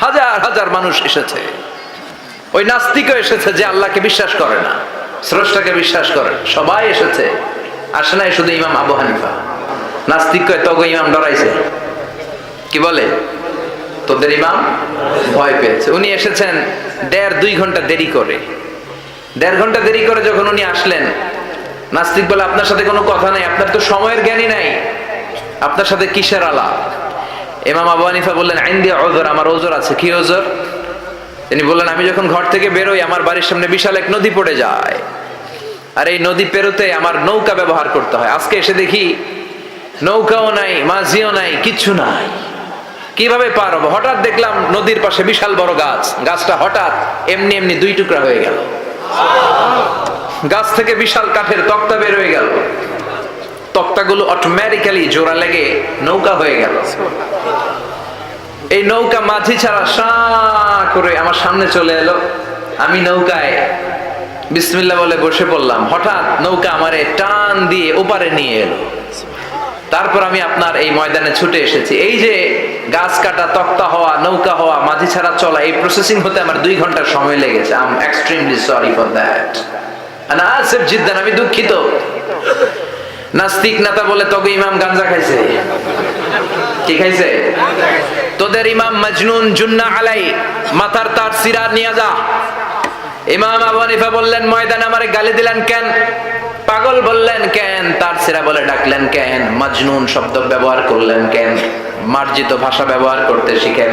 হাজার হাজার মানুষ এসেছে। ওই নাস্তিকও এসেছে যে আল্লাহকে বিশ্বাস করে না, স্রষ্টাকে বিশ্বাস করে না, সবাই এসেছে। আসে নাই শুধু ইমাম আবু হানিফা। নাস্তিক কয় তগো ইমাম ডরাইছে, কি বলে তোদের ইমাম ভয় পেয়েছে। উনি এসেছেন 1.5-2 ঘন্টা দেরি করে। 1.5 ঘন্টা দেরি করে যখন উনি আসলেন, নাস্তিক বলে আপনার সাথে কোনো কথা নাই, আপনার তো সময়ের জ্ঞানই নাই, আপনার সাথে কিসের আলাপ? ইমাম আবু হানিফা বললেন ইনদি উযর, আমার ওযর আছে। কি ওযর? তিনি বললেন আমি যখন ঘর থেকে বেরোই আমার বাড়ির সামনে বিশাল এক নদী পড়ে যায়, আর এই নদী পেরোতে আমার নৌকা ব্যবহার করতে হয়। আজকে এসে দেখি নৌকাও নাই, মাঝিও নাই, কিচ্ছু নাই, কিভাবে পার হবো? হঠাৎ দেখলাম নদীর পাশে বিশাল বড় গাছ, গাছটা হঠাৎ এমনি এমনি 2 টুকরা হয়ে গেল। গাছ থেকে বিশাল কাঠের তক্তা বের হয়ে গেল, তক্তাগুলো অটোমেটিক্যালি জোড়া লেগে নৌকা হয়ে গেল। এই নৌকা মাঝি ছাড়া সা করে আমার সামনে চলে এলো। আমি নৌকায় বিসমিল্লাহ বলে বসে পড়লাম। হঠাৎ নৌকা আমারে টান দিয়ে ওপারে নিয়ে এলো। তারপর আমি আপনার এই ময়দানে ছুটে এসেছি। এই যে গাছ কাটা, তক্তা হওয়া, নৌকা হওয়া, মাঝি ছাড়া চলা, এই প্রসেসিং হতে আমার 2 ঘন্টার সময় লেগেছে। I am extremely sorry for that, আনা আসিফ জিদ্দান, আমি দুঃখিত। নাস্তিক নেতা বলে তবে ইমাম গাঞ্জা খাইছে। কি খাইছে? তোদের ইমাম মজনুন, জুন্না আলাই, মাথার তার সিরা নিয়ে যা। ইমাম আবু হানিফা বললেন ময়দানে আমারে গালি দিলেন কেন? পাগল বললেন কেন? তার সিরা বলে ডাকলেন কেন? মজনুন শব্দ ব্যবহার করলেন কেন? মার্জিত ভাষা ব্যবহার করতে শিখেন।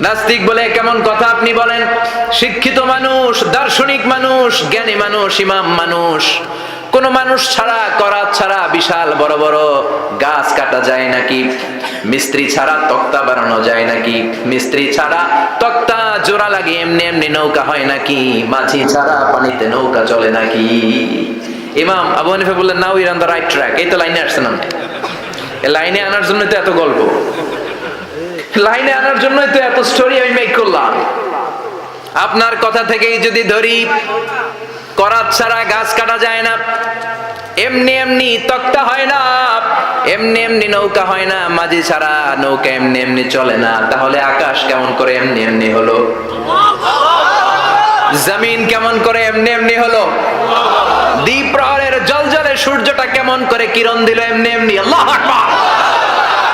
নাস্তিক বলে কেমন কথা আপনি বলেন? শিক্ষিত মানুষ, দার্শনিক মানুষ, জ্ঞানী মানুষ, ইমাম মানুষ, কোন মানুষ ছাড়া, করাত ছাড়া বিশাল বড় বড় গাছ কাটা যায় নাকি? মিস্ত্রি ছাড়া তক্তা বানানো যায় নাকি? মিস্ত্রি ছাড়া তক্তা জোড়া লাগে এমনি এমনি নৌকা হয় নাকি? মাঝি ছাড়া পানিতে নৌকা চলে নাকি? ইমাম আবু হানিফা বললেন now you are on the right track. এই তো লাইনে আসছেন আপনি। এই লাইনে আনার জন্য তো এত গল্প, লাইনে আনার জন্যই তো এত স্টোরি আমি মেক করলাম। আপনার কথা থেকেই যদি ধরি, করাত ছাড়া গাছ কাটা যায় না, এমনি এমনি তক্তা হয় না, এমনি এমনি নৌকা হয় না, মাঝি ছাড়া নৌকা এমনি এমনি চলে না, তাহলে আকাশ কেমন করে এমনি এমনি হলো? জমিন কেমন করে এমনি এমনি হলো? দ্বীপ প্রহরের জলজলে সূর্যটা কেমন করে কিরণ দিল এমনি এমনি? আল্লাহু আকবার!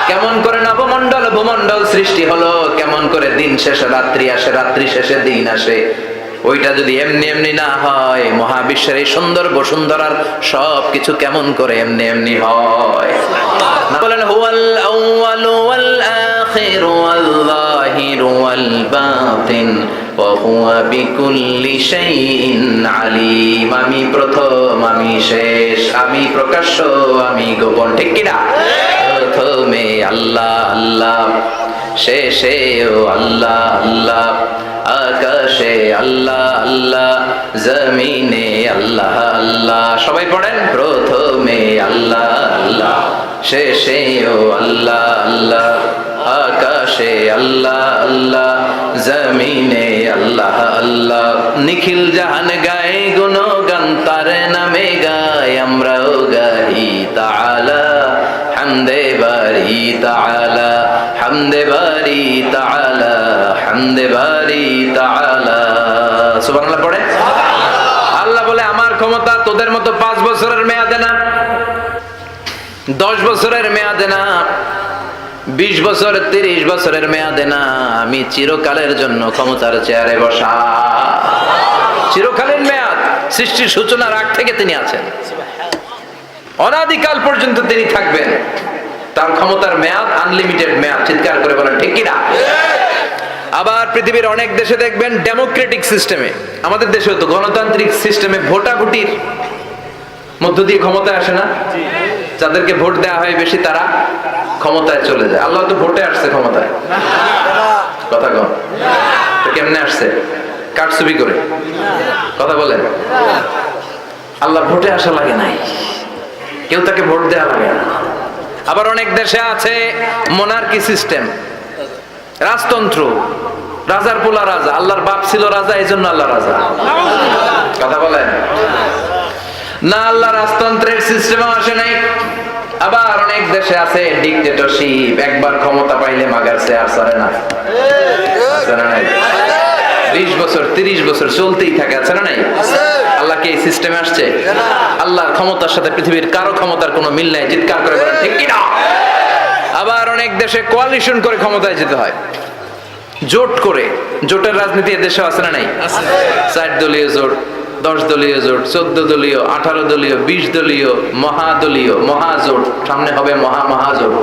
কেমন করে নবমণ্ডল ভূমণ্ডল সৃষ্টি হলো? কেমন করে দিন শেষে রাত্রি আসে, রাত্রি শেষে দিন আসে? ওইটা যদি এমনি এমনি না হয়, মহাবিশ্বের এই সুন্দর বসুন্ধরার সবকিছু কেমন করে এমনি এমনি হয়? বলেন হুয়াল আউয়ালু ওয়াল আখিরু ওয়াল যাহিরু ওয়াল বাতিন ওয়া হুয়া বিকুল্লি শাইইন আলিম। আমি প্রথম, আমি শেষ, আমি প্রকাশ্য, আমি গোপন। ঠিক কি না? প্রথমে আল্লাহ আল্লাহ, শেষেও আল্লাহ আল্লাহ, আকাশে আল্লাহ আল্লাহ, জমিনে আল্লাহ আল্লাহ। সবাই পড়েন প্রথমে আল্লাহ আল্লাহ, শেষেও আল্লাহ আল্লাহ, আকাশে আল্লাহ আল্লাহ, জমিনে আল্লাহ আল্লাহ। নিখিল জাহান গায়ে গুণগান, তার নামে গায় আমরাও গাই তাআলা হামদে বারি তাআলা, হামদে বারি তাআলা, হামদে বারি তাআলা। সুবহানাল্লাহ পড়ে। আল্লাহ বলে আমার ক্ষমতা তোদের মতো 5 বছরের মেয়াদে না, 10 বছরের মেয়াদে না, 20 বছর 30 বছরের মেয়াদে না, আমি চিরকালের জন্য ক্ষমতার চেয়ারে বসা। চিরকালীন মেয়াদ, সৃষ্টির সূচনার আগ থেকে তিনি আছেন, অনাদিকাল পর্যন্ত তিনি থাকবেন। তার ক্ষমতার মেয়াদ আনলিমিটেড মেয়াদ। চিৎকার করে বলেন ঠিক কিনা? আবার পৃথিবীর অনেক দেশে দেখবেন ডেমোক্রেটিক সিস্টেমে, আমাদের দেশেও তো গণতান্ত্রিক সিস্টেমে ভোটাভুটির মধ্য দিয়ে ক্ষমতায় আসে না? যাদেরকে ভোট দেওয়া হয় বেশি তারা ক্ষমতায় চলে যায়। আল্লাহ তো ভোটে আসছে ক্ষমতায়, কথা কন। তো কেমনে আসছে? কারচুপি করে? কথা বলেন। আল্লাহ ভোটে আসা লাগে নাই, কেউ তাকে ভোট দেওয়া লাগে না। আবার অনেক দেশে আছে মোনার্কি সিস্টেম, রাজতন্ত্র, রাজার পোলা রাজা, আল্লাহর বাপ ছিল রাজা, এই জন্য আল্লাহ রাজা। কথা বলেন না, আল্লাহ রাজতন্ত্রের সিস্টেমও আসে নাই। আবার অনেক দেশে আছে ডিক্টেটরশিপ, একবার ক্ষমতা পাইলে মাগার চেয়ার ছাড়ে না। বছর চলতেই থাকে, আছে না নাই? আল্লাহ কি এই সিস্টেমে আসছে? আল্লাহর ক্ষমতার সাথে পৃথিবীর কারো ক্ষমতার কোনো মিল নাই। চিৎকার করে বলেন ঠিক কি না? আবার অনেক দেশে কোয়ালিশন করে ক্ষমতায় যেতে হয়, জোট করে। জোটের রাজনীতি দেশে আছে না নাই? 4 দলীয় জোট, 10 দলীয় জোট, 14 দলীয়, 18 দলীয়, 20 দলীয়, মহাদলীয়, মহাজোট, সামনে হবে মহাজোট।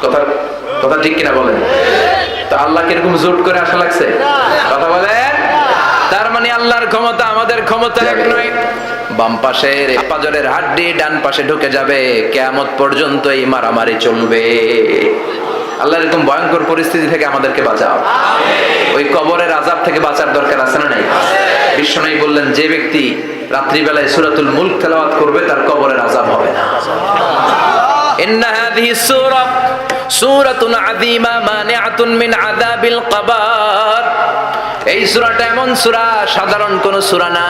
কথা কথা ঠিক কিনা বলেন? তো আল্লাহ কিরকম জোট করে আসা লাগছে? কথা বলেন। তার মানে আল্লাহর ক্ষমতা আমাদের ক্ষমতা এক নয়। বাম পাশের পাজরের হাড্ডি ডান পাশে ঢুকে যাবে, কিয়ামত পর্যন্ত এই মারামারি চলবে। আল্লাহ এরকম ভয়ঙ্কর পরিস্থিতি থেকে আমাদেরকে বাঁচাও। ওই কবরের আযাব থেকে বাঁচার দরকার আছে না নাই? বিশ্বনবী বললেন, যে ব্যক্তি রাত্রিবেলায় সূরাতুল মুলক তেলাওয়াত করবে তার কবরের আযাব হবে না। ইন্না হাযিহি সূরা সূরাতুন আযীমা মানিআতুন মিন আযাবিল কবর। এই সূরাটা এমন সূরা, সাধারণ কোন সূরা না।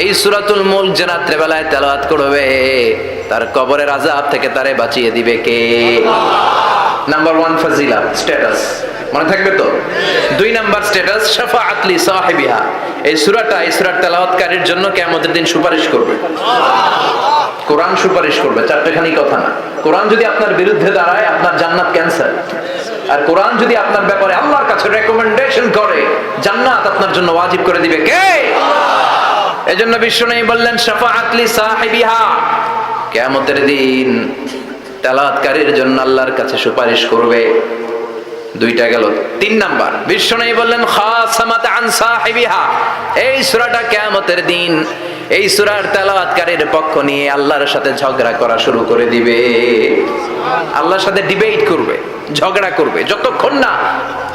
এই সূরাতুল মুলক যে রাত্রিবেলায় তেলাওয়াত করবে তার কবরের আযাব থেকে তারে বাঁচিয়ে দিবে কে? নাম্বার 1 ফাজিলা, স্ট্যাটাস, মনে থাকবে তো? 2 নাম্বার স্ট্যাটাস, শাফাআত লি সাহিবিহা। এই সূরাটা, এই সূরার তেলাওয়াতকারীর জন্য কিয়ামতের দিন সুপারিশ করবে। কোরআন সুপারিশ করবে, চারটেখানি কথা না। কোরআন যদি আপনার বিরুদ্ধে দাঁড়ায় আপনার জান্নাত ক্যান্সেল। আর কোরআন যদি আপনার ব্যাপারে আল্লাহর কাছে রেকমেন্ডেশন করে জান্নাত আপনার জন্য ওয়াজিব করে দিবে কে? আল্লাহ। এজন্য বিশ্বনবী বললেন, শাফাআত লি সাহিবিহা, কিয়ামতের দিন তেলাওয়াতকারীর জন্য আল্লাহর কাছে সুপারিশ করবে। 2টা গেল। 3 নাম্বার, বিশ্বনবী বললেন, খাসামাত আন সাহিবিহা। এই সূরাটা কিয়ামতের দিন এই সূরার তেলাওয়াতকারীর পক্ষ নিয়ে আল্লাহর সাথে ঝগড়া করা শুরু করে দিবে। আল্লাহর সাথে ডিবেট করবে, ঝগড়া করবে, যতক্ষণ না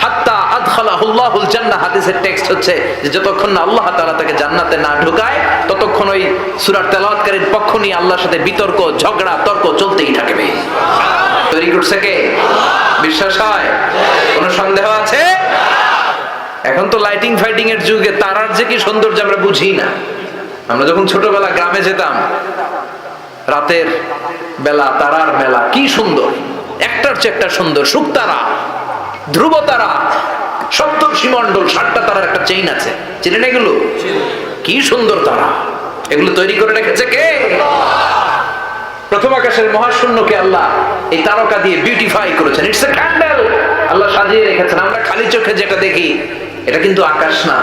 হাত্তা আদখালাহুল্লাহুল জান্নাহ। হাদিসের টেক্সট হচ্ছে যে যতক্ষণ না আল্লাহ তাআলা তাকে জান্নাতে না ঢোকায় ততক্ষণ ওই সূরার তেলাওয়াতকারীর পক্ষ নিয়ে আল্লাহর সাথে বিতর্ক, ঝগড়া, তর্ক চলতেই থাকবে। তৈরি করছে কে? বিশ্বাস হয়? কোনো সন্দেহ আছে? এখন তো লাইটিং ফাইটিং এর যুগে তারার যে কি সৌন্দর্য আমরা বুঝি না। আমরা যখন ছোটবেলা গ্রামে যেতাম, রাতের বেলা তারার মেলা, কি সুন্দর, একটার চেয়ে একটা সুন্দর। শুকতারা, ধ্রুব তারা, সপ্তর্ষিমণ্ডল, 7টা তারার একটা চেইন আছে, চিনেন এগুলো? কি সুন্দর তারা! এগুলো তৈরি করে রেখেছে কে? প্রথম আকাশের মহাশূন্যকে আল্লাহ এই তারকা দিয়ে বিউটিফাই করেছেন। It's a candle. আল্লাহ সাজিয়ে রেখেছেন। আমরা খালি চোখে যেটা দেখি এটা কিন্তু আকাশ না,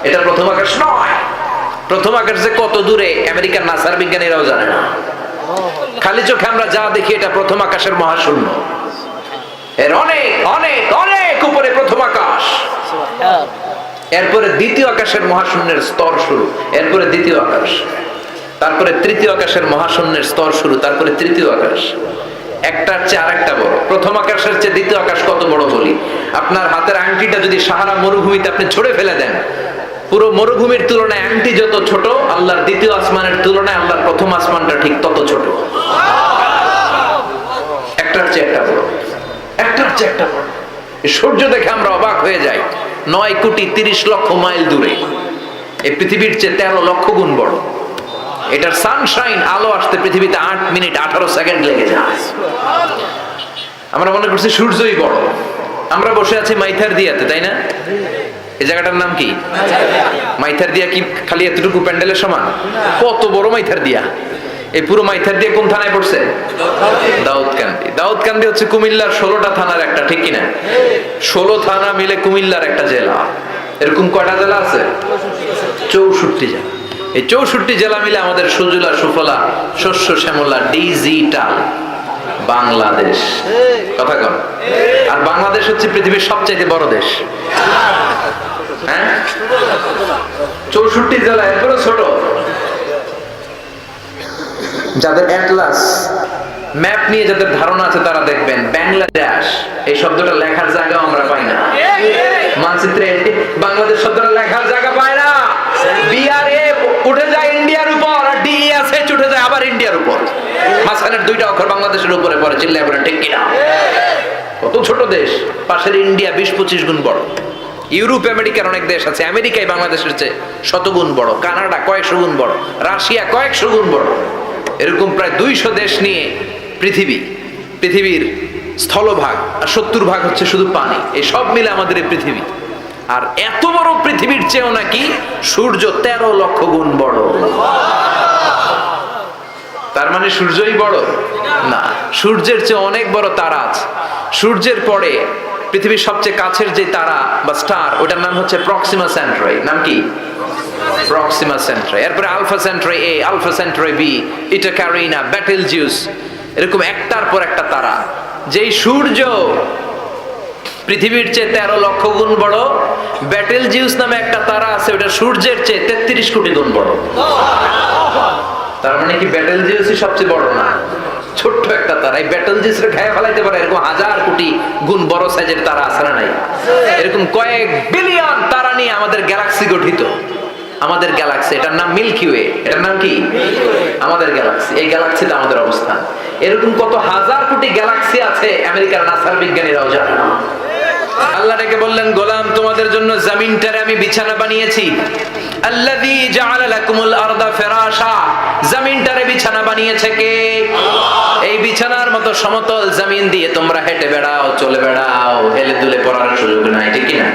এটা প্রথম আকাশ নয়। প্রথম আকাশ যে কত দূরে আমেরিকার নাসার বিজ্ঞানীরাও জানে না। খালি চোখে আমরা যা দেখি এটা প্রথম আকাশের মহাশূন্য। এর অনেক অনেক অনেক উপরে প্রথম আকাশ, এরপরে দ্বিতীয় আকাশের মহাশূন্যের স্তর শুরু, এরপরে দ্বিতীয় আকাশ, তারপরে তৃতীয় আকাশের মহাশূন্যের স্তর শুরু, তারপরে তৃতীয় আকাশ। একটার চেয়ে আরেকটা বড়। প্রথম আকাশের চেয়ে দ্বিতীয় আকাশ কত বড় বলি, আপনার হাতের আংটিটা যদি সাহারা মরুভূমিতে আপনি ছড়ে ফেলে দেন, পুরো মরুভূমির তুলনায় আংটি যত ছোট, আল্লাহর দ্বিতীয় আসমানের তুলনায় আল্লাহর প্রথম আসমানটা ঠিক তত ছোট। একটার চেয়ে একটা বড়, একটার চেয়ে একটা বড়। সূর্য দেখে আমরা অবাক হয়ে যাই। 9 কোটি 30 লক্ষ মাইল দূরে, এই পৃথিবীর চেয়ে 13 লক্ষ গুণ বড়। এটার সানশাইন, আলো আসতে পৃথিবীতে 8 মিনিট 18 সেকেন্ড লেগে যায়। আমরা মনে করছি সূর্যই বড়। আমরা বসে আছি মাইথার দিয়াতে, তাই না? এই জায়গাটার নাম কি? মাইথার দিয়া। কি খালি এতটুকু প্যান্ডেলের সমান? কত বড় মাইথার দিয়া! এই পুরো মাইথার দিয়া কোন থানায় পড়ছে? দাউদকান্দি। দাউদকান্দি হচ্ছে কুমিল্লার 16টা থানার একটা, ঠিক কিনা? 16 থানা মিলে কুমিল্লার একটা জেলা। এরকম কয়টা জেলা আছে? 64 জেলা। এই 64 জেলা মিলে আমাদের সুজলা সুফলা শস্য শ্যামলা ডিজিটাল বাংলাদেশ। কথা কন। আর বাংলাদেশ হচ্ছে পৃথিবীর সবচেয়ে বড় দেশ। হ্যাঁ, 64 জেলা, এরপরে ছোট। যাদের অ্যাটলাস ম্যাপ নিয়ে যাদের ধারণা আছে তারা দেখবেন বাংলাদেশ এই শব্দটা লেখার জায়গা আমরা পাই না। মানচিত্রে বাংলাদেশ শব্দটা লেখার জায়গা পায় না। বিআরএ উঠে যায় ইন্ডিয়ার উপর, আর ডিএসএইচ উঠে যায় আবার ইন্ডিয়ার উপর। মাঝখানের 2টা অক্ষর বাংলাদেশের উপরে পড়ে। চিল্লায় বলেন ঠিক কিনা? কত ছোট দেশ। পাশের ইন্ডিয়া 20-25 গুণ বড়। ইউরোপ আমেরিকার অনেক দেশ আছে, আমেরিকায় বাংলাদেশের চেয়ে 100 গুণ বড়। কানাডা কয়েকশো গুণ বড়। রাশিয়া কয়েকশো গুণ বড়। এরকম প্রায় 200 দেশ নিয়ে পৃথিবীর স্থলভাগ, আর 70 ভাগ হচ্ছে শুধু পানি। এই সব মিলে আমাদের এই পৃথিবী। আর এত বড় পৃথিবীর চেয়েও নাকি সূর্য 13 লক্ষ গুণ বড়। তার মানে সূর্যই বড় না, সূর্যের চেয়ে অনেক বড় তারা আছে। সূর্যের পরে পৃথিবীর সবচেয়ে কাছের যে তারা বা স্টার, ওটার নাম হচ্ছে প্রক্সিমা সেন্ট্রাই। নাম কি? প্রক্সিমা সেন্ট্রাই। এরপরে আলফা সেন্ট্রাই এ, আলফা সেন্ট্রাই বি, ইটা ক্যারিনা, বেটেলজিউস, এরকম একটার পর একটা তারা। যেই সূর্য পৃথিবীর চেয়ে 13 লক্ষ গুণ বড়, বেটেলজিউস নামে একটা তারা আছে, ওটা সূর্যের চেয়ে 33 কোটি গুণ বড়। তার মানে কি বেটেলজিউসই সবচেয়ে বড় না? ছোট্ট একটা তারা। এই বেটেলজিউসকে খেয়ে ফেলাইতে পারে এরকম হাজার কোটি গুণ বড় সাইজের তারা আছে না নাই? এরকম কয়েক বিলিয়ন তারা নিয়ে আমাদের গ্যালাক্সি গঠিত। আমাদের গ্যালাক্সি, এটার নাম মিল্কি ওয়ে। এটার নাম কি? আমাদের গ্যালাক্সি। এই গ্যালাক্সিতে আমাদের অবস্থান। এরকম কত হাজার কোটি গ্যালাক্সি আছে আমেরিকার নাসার বিজ্ঞানীরাও জানে না। আল্লাহ ডেকে বললেন, গোলাম তোমাদের জন্য জমিনটারে আমি বিছানা বানিয়েছি। আল্লাযী জাআলা লাকুমুল আরদা ফিরাশা, জমিনটারে বিছানা বানিয়েছে কে? এই বিছানার মতো সমতল জমিন দিয়ে তোমরা হেঁটে বেড়াও, চলে বেড়াও, হেলে দুলে পড়ার সুযোগ নাই, ঠিক কি না?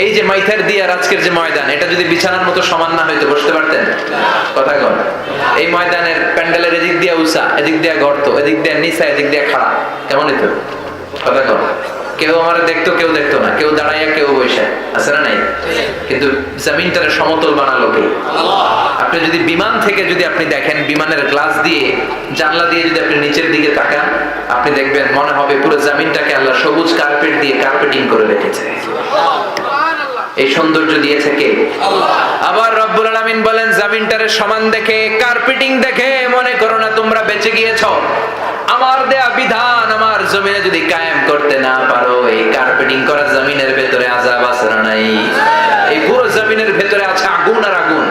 এই যে মাইথার দিয়ে আজকের যে ময়দান, এটা যদি বিছানার মতো সমান না হইতো বসতে পারতেন? কথা কন। এই ময়দানের প্যান্ডেলের এদিক দিয়ে উঁচা, এদিক দিয়ে গর্ত, এদিক দিয়ে নিচা, এদিক দিয়ে খাড়া, কেমন হইতো? কথা কন। কেউ আমার দেখতো, কেউ দেখতো না, কেউ দাঁড়াইয়া, কেউ বসে, আছে না নাই? কিন্তু জমিনটারে সমতল বানালো কে? আপনি যদি বিমান থেকে যদি আপনি দেখেন, বিমানের গ্লাস দিয়ে, জানলা দিয়ে যদি আপনি নিচের দিকে তাকান, আপনি দেখবেন মনে হবে পুরো জমিনটাকে আল্লাহ সবুজ কার্পেট দিয়ে কার্পেটিং করে রেখেছে। এই সৌন্দর্য দিয়েছে কে? আবার রব্বুল আলামিন বলেন, জমিনটারে সমান দেখে, কার্পেটিং দেখে মনে করো না তোমরা বেঁচে গিয়েছো। আমার দেয়া বিধান আমার জমিনে যদি কায়েম করতে না পারো, এই কার্পেটিং করা জমিনের ভেতরে আযাব আছে না নাই? এই পুরো জমিনের ভেতরে আছে আগুন আর আগুন।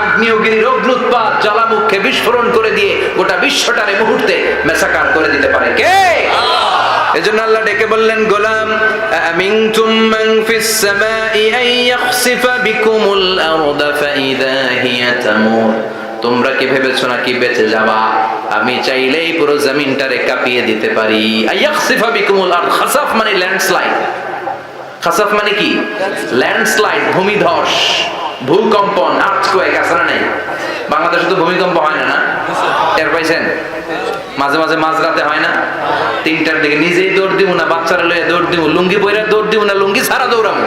আগ্নেয়গিরির অগ্নুৎপাত জ্বালামুখে বিস্ফোরণ করে দিয়ে গোটা বিশ্বটারে মুহূর্তে মেসাকার করে দিতে পারে কে? এজন্য আল্লাহ ডেকে বললেন, গোলাম আমিনতুম মান ফিস সামাই আন ইয়াখসিফা বিকুমুল আরদা ফাইদা হিয়া তামুর। তোমরা কি ভেবেছো নাকি বেঁচে যাবা? আমি চাইলেই পুরো জমিনটারে কাঁপিয়ে দিতে পারি। আয়াখসিফা বিকুমুল আরদ, খাসাফ মানে ল্যান্ডস্লাইড। খাসাফ মানে কি? ল্যান্ডস্লাইড, ভূমিধস, ভূকম্পন, আর্থকোয়েক, আছে না নাই? বাংলাদেশে তো ভূমিকম্প হয় না, না? টের পাইছেন? মাঝে মাঝে মাঝরাতে হয় না? 3টার দিকে নিজেই দৌড় দিব না, বাচ্চারা লইয়া দৌড় দিব, লুঙ্গি পইরা দৌড় দিব না, লুঙ্গি ছাড়া দৌড়াবো।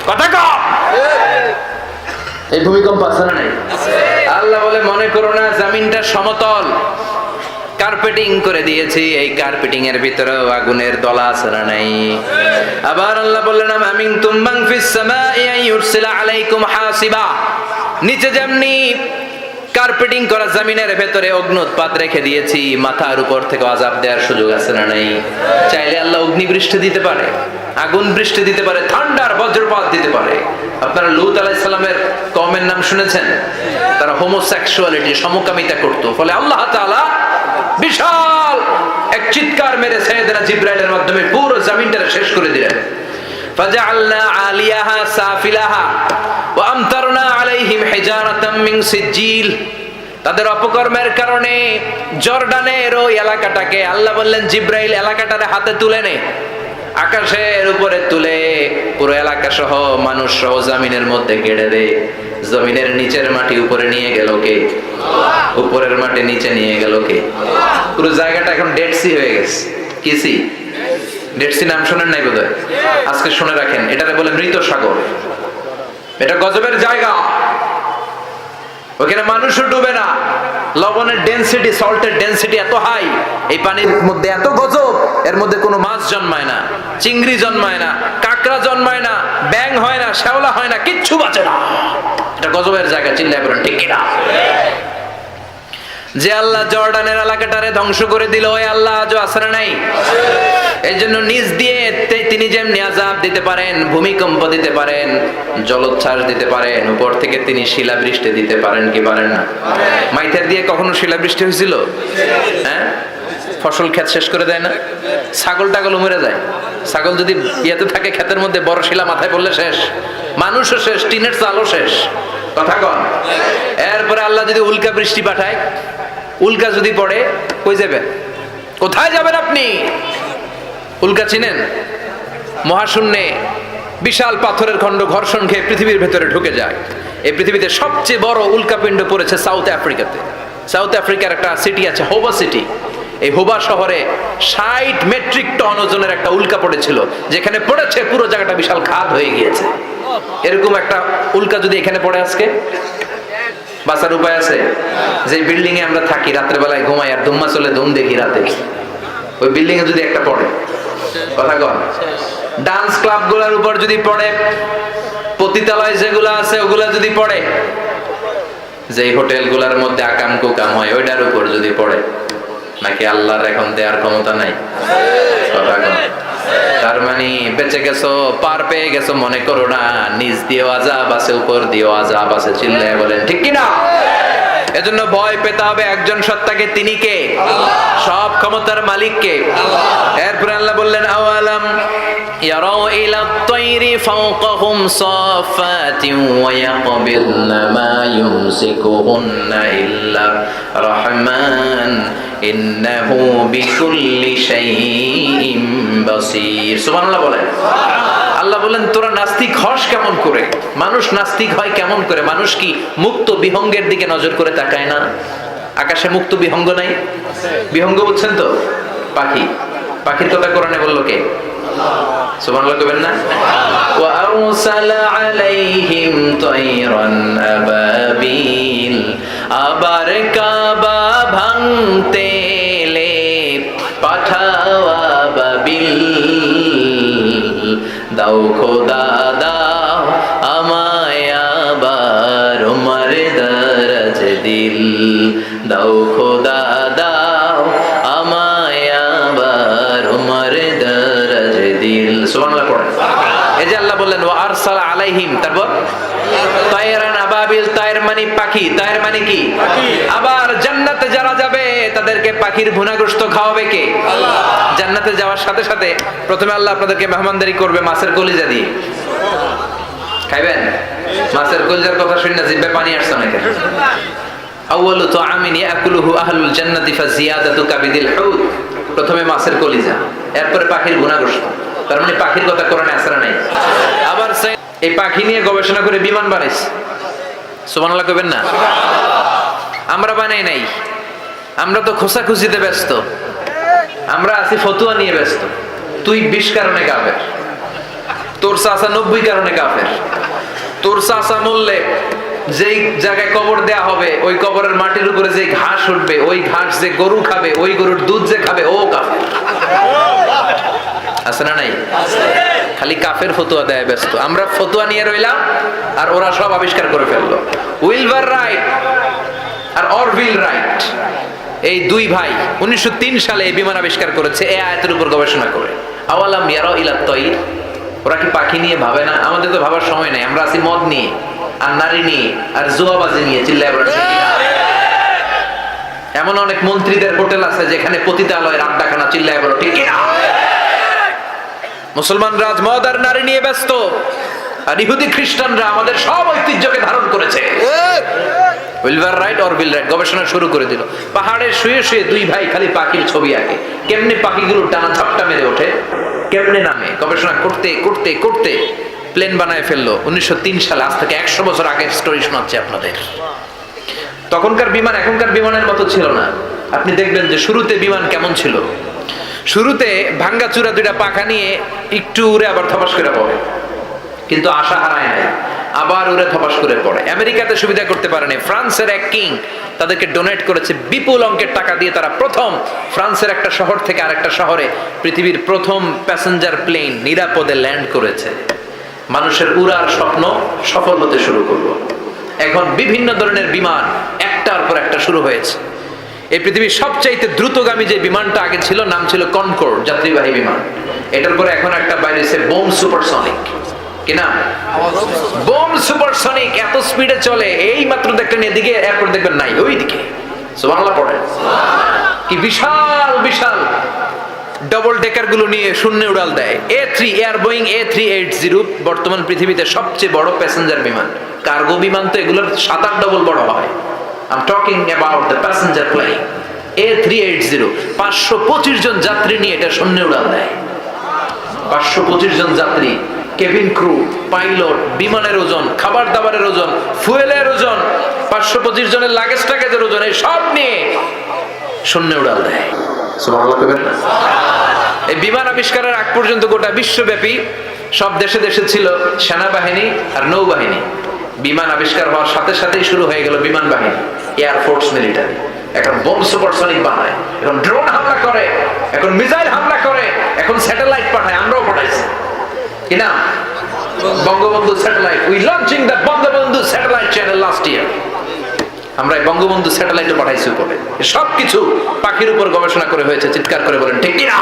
কথা কও। এই ভূমিকম্প আছে না নাই? আল্লাহ বলে, মনে করো না জমিনটা সমতল, কার্পেটিং করে দিয়েছি। এই কার্পেটিং এর ভিতরেও আগুনের দলা আছে না নাই? আবার আল্লাহ বললেন, আমিনতুম মান ফিস সামাই আন ইউরসিলা আলাইকুম হাসিবা। নিচে যেমনি কার্পেটিং করা জমিনের ভেতরে অগ্নুৎপাত রেখে দিয়েছি, মাথার উপর থেকে আযাব দেওয়ার সুযোগ আছে না নাই? চাইলে আল্লাহ অগ্নি বৃষ্টি দিতে পারে, আগুন বৃষ্টি দিতে পারে, ঠান্ডার বজ্রপাত দিতে পারে। আপনারা লূত আলাইহিস সালামের কওমের নাম শুনেছেন? তারা হোমোসেক্সুয়ালিটি, সমকামিতা করত। ফলে আল্লাহ তাআলা বিশাল এক চিৎকার মেরে সাইয়েদনা জিবরাইলের মাধ্যমে পুরো জমিনটাকে শেষ করে দিলেন। ফাজআলনা আলিয়াহা সাফিলাহা ওয়া আমতারনা আলাইহিম হিজারাতাম মিন সিজিল। তাদের অপকর্মের কারণে জর্ডানের ওই এলাকাটাকে আল্লাহ বললেন, জিবরাইল এলাকাটারে হাতে তুলে নে, আকাশের উপরে তুলে পুরো এলাকা সহ মানুষ সহ জমিনের মধ্যে গেড়ে দে। জমিনের নিচের মাটি উপরে নিয়ে গেল কে? উপরের মাটি নিচে নিয়ে গেল কে? পুরো জায়গাটা এখন ডেড সি হয়ে গেছে। কি সি? ডেড সি নাম শোনেন নাই বোধহয়? আজকে শুনে রাখেন, এটারে বলে মৃত সাগর। এটা গজবের জায়গা, ওখানে মানুষও ডুবে না। লবণের ডেনসিটি, সল্টের ডেনসিটি এত হাই, এই পানির মধ্যে এত গজব, এর মধ্যে কোনো মাছ জন্মায় না, চিংড়ি জন্মায় না, কাঁকড়া জন্মায় না, ব্যাং হয় না, শ্যাওলা হয় না, কিচ্ছু বাঁচে না। এটা গজবের জায়গা, চিল্লায় বলেন ঠিক কিনা? যে আল্লাহ জর্ডানের এলাকাটারে ধ্বংস করে দিল, ওই আল্লাহ আজও আসরা নাই? এই জন্য নিজ দিয়ে তিনি যেমনি আযাব দিতে পারেন, ভূমিকম্প দিতে পারেন, জলোচ্ছ্বাস দিতে পারেন, উপর থেকে তিনি শিলাবৃষ্টি দিতে পারেন কি পারেন না? মাইথার দিয়ে কখনো শিলাবৃষ্টি হয়েছিল? হ্যাঁ, ফসল ক্ষেত শেষ করে দেয় না? ছাগল টাগল মরে যায়। ছাগল যদি ইয়েতে থাকে ক্ষেতের মধ্যে, বড় শিলা মাথায় পড়লে শেষ, মানুষও শেষ, টিনের চালও শেষ। কথা কন। এরপরে আল্লাহ যদি উল্কা বৃষ্টি পাঠায়, উল্কা যদি পড়ে, কই যাবেন? কোথায় যাবেন আপনি? উল্কা চিনেন? মহাশূন্যে বিশাল পাথরের খণ্ড ঘর্ষণ খেয়ে পৃথিবীর ভেতরে ঢুকে যায়। এই পৃথিবীতে সবচেয়ে বড় উল্কাপিণ্ড পড়েছে সাউথ আফ্রিকাতে। সাউথ আফ্রিকার একটা সিটি আছে হোবা সিটি। এই হোবা শহরে 60 মেট্রিক টন ওজনের একটা উল্কা পড়েছিল, যেখানে পড়েছে পুরো জায়গাটা বিশাল খাদ হয়ে গিয়েছে। এরকম একটা উল্কা যদি এখানে পড়ে আজকে, বাঁচার উপায় আছে? যে বিল্ডিং এ আমরা থাকি, রাত্রে বেলায় ঘুমাই আর ধুম্মা চলে ধুম দেখি রাতে, ওই বিল্ডিং এ যদি একটা পড়ে, কথা কন, ডান্স ক্লাব গুলার উপর যদি পড়ে, পতিতালয় যেগুলো আছে ওগুলা যদি পড়ে, যেই হোটেল গুলার মধ্যে আকাম কুকাম হয় ওইটার উপর যদি পড়ে, নাকি আল্লাহর এখন দেওয়ার ক্ষমতা নাই? কথা কন। তার মানে বেঁচে গেছো, পার পেয়ে গেছো মনে করো না, নিচ দিয়েও আযাব আছে, উপর দিয়েও আযাব আছে। চিল্লায় বলেন ঠিক কিনা? এজন্য ভয় পেতে হবে একজন সত্তাকে, তিনি কে? সব ক্ষমতার মালিক কে? এরপরে আল্লাহ বললেন আওয়ালাম ইয়ারাউ ইলা আত-তায়রি ফাওকাহুম সাফাতিন ওয়া ইয়াকবিলনা মা ইউমসিকুহুন্না ইল্লা রাহমান ইন্নাহু বিকুল্লি শাইইন বাসীর। সুবহানাল্লাহ বলেন। আল্লাহ বলেন তোরা নাস্তিক হস কেমন করে? মানুষ নাস্তিক হয় কেমন করে? মানুষ কি মুক্ত বিহঙ্গের দিকে নজর করে তাকায় না? আকাশে মুক্ত বিহঙ্গ নাই? বিহঙ্গ বুঝছেন তো? পাখি। পাখির কথা কোরআনে বললো কে? সুবহানাল্লাহ কইবেন না? ওয়া আরসালা আলাইহিম তায়রান আবাবিল। আবার কাবা ভাঙতে এলে পাঠাও আবাবিল। দাও খোদা দাও আমায় আবার উমার দরজ দিল। দাও খোদা দাও আমায় আবার উমার দরজ দিল। সুবহানাল্লাহ পড়েন। এই যে আল্লাহ বললেন ওয়া আরসালা আলাইহিম, তারপর তায়রান আবাবিল। তায়ের মানে পাখি, তায়ের মানে কি? আবার জান্নাতে যারা যাবে তাদেরকে পাখির ভুনাগ্রস্ত খাওয়াবে কে? আল্লাহ। জান্নাতে যাওয়ার সাথে সাথে প্রথমে আল্লাহ আপনাদেরকে মেহমানদারি করবে মাছের কলিজা দিয়ে। খাইবেন? মাছের কলিজার কথা শুনে জিহ্বায় পানি আসছে নাকি? আউয়ালু তুআমিন ইয়াকুলুহু আহলুল জান্নাতি ফাজিয়াদাতু কাবিদিল হুত। প্রথমে মাছের কলিজা, এরপরে পাখির ভুনাগ্রস্ত। তার মানে পাখির কথা কোরআনে আছে না নাই? আবার এই পাখি নিয়ে গবেষণা করে বিমান বানাইছে। সুবহানাল্লাহ কইবেন না? আমরা বানাই নাই, আমরা তো খোঁচাখুচিতে ব্যস্ত, আমরা আছি ফতুয়া নিয়ে ব্যস্ত। তুই 20 কারণে কাফের, তোর চাচা 90 কারণে কাফের। তোর চাচা মরলে যেই জায়গায় কবর দেয়া হবে ওই কবরের মাটির উপরে যে ঘাস উঠবে, ওই ঘাস যে গরু খাবে, ওই গরুর দুধ যে খাবে ও কাফের। আছে না নাই? খালি কাফের ফতুয়া দেয় ব্যস্ত। আমরা ফতুয়া নিয়ে রইলাম আর ওরা সব আবিষ্কার করে ফেললো। উইলবার রাইট আর অরভিল রাইট, এই দুই ভাই 1903 সালে এই বিমান আবিষ্কার করেছে এই আয়াতের উপর গবেষণা করে। আওয়ালাম ইয়ারাউ ইলা আত-তায়র। ওরা কি পাখি নিয়ে ভাবে না? আমাদের তো ভাবার সময় নাই, আমরা আছি মদ নিয়ে আর নারী নিয়ে আর জুয়াবাজি নিয়ে। চিল্লায় বলেন ঠিক কিনা? এমন অনেক মন্ত্রীদের হোটেল আছে যেখানে পতিতালয়ের আড্ডাখানা। চিল্লায় বলো ঠিক কিনা? মুসলমানরা আজ মদ আর নারী নিয়ে ব্যস্ত, আর ইহুদি খ্রিস্টানরা আমাদের সব ঐতিহ্যকে ধারণ করেছে। উইলবার রাইট অরভিল রাইট গবেষণা শুরু করে দিল। পাহাড়ে শুয়ে শুয়ে দুই ভাই খালি পাখির ছবি আঁকে, কেমনে পাখিগুলো টানা ঝাপটা মেরে ওঠে, কেমনে নামে। গবেষণা করতে করতে করতে প্লেন বানায় ফেললো 1903 সালে। আজ থেকে 100 বছর আগের স্টোরি শোনাচ্ছে আপনাদের। তখনকার বিমান এখনকার বিমানের মতো ছিল না। আপনি দেখবেন যে শুরুতে বিমান কেমন ছিল। শুরুতে ভাঙ্গাচুরা দুইটা পাখা নিয়ে একটু উড়ে আবার থপাস করে পড়ে, কিন্তু আশা হারায় নাই, আবার উড়ে থপাস করে পড়ে। আমেরিকাতে সুবিধা করতে পারেনি। ফ্রান্সের এক কিং তাদেরকে ডোনেট করেছে বিপুল অঙ্কের টাকা দিয়ে। তারা প্রথম ফ্রান্সের একটা শহর থেকে আরেকটা শহরে পৃথিবীর প্রথম প্যাসেঞ্জার প্লেন নিরাপদে ল্যান্ড করেছে। মানুষের উড়ার স্বপ্ন সফল হতে শুরু করলো। এখন বিভিন্ন ধরনের বিমান একটার পর একটা শুরু হয়েছে। এই পৃথিবীর সবচাইতে দ্রুতগামী যে বিমানটা আগে ছিল নাম ছিল কনকর্ড, যাত্রীবাহী বিমান। এটার পরে এখন একটা বাইরে বোম সুপারসনিক। কি নাম? Bomb supersonic. এত স্পিডে চলে, এই মাত্র দেখলেন এদিকে, এরপর দেখবেন নাই ওইদিকে। সুবহানাল্লাহ পড়েন। কি বিশাল বিশাল ডবল ডেকার গুলো নিয়ে শূন্যে উড়াল দেয়। A3 এয়ার বোয়িং A380 বর্তমান পৃথিবীতে সবচেয়ে বড় প্যাসেঞ্জার বিমান। কার্গো বিমান তো এগুলোর 7-8 ডবল বড় হয়। I'm talking about the passenger plane A380। 525 জন যাত্রী নিয়ে এটা শূন্যে উড়াল দেয়। 525 জন যাত্রী কেবিন ক্রু, পাইলট, বিমানের ওজন, খাবার দাবারের ওজন, ফুয়েলের ওজন, 525 জনের লাগেজ টাগেজের ওজন, এই সব নিয়ে শূন্যে উড়াল দেয়। সুবহানাল্লাহ কইবেন না? এই বিমান আবিষ্কারের আগ পর্যন্ত গোটা বিশ্বব্যাপী সব দেশে দেশে ছিল সেনাবাহিনী আর নৌবাহিনী। বিমান আবিষ্কার হওয়ার সাথে সাথেই শুরু হয়ে গেল বিমান বাহিনী, এয়ারফোর্স, মিলিটারি। এখন বোম সুপারসনিক বানায়, এখন ড্রোন হামলা করে, এখন মিসাইল হামলা করে, এখন স্যাটেলাইট পাঠায়। আমরাও পাঠাইছি কি না? Bangabandhu satellite, we launching the Bangabandhu satellite channel last year. আমরা এই বঙ্গবন্ধু স্যাটেলাইটে পাঠাইছি উপরে। সবকিছু পাখির উপর গবেষণা করে হয়েছে। চিৎকার করে বলেন ঠিক কিনা?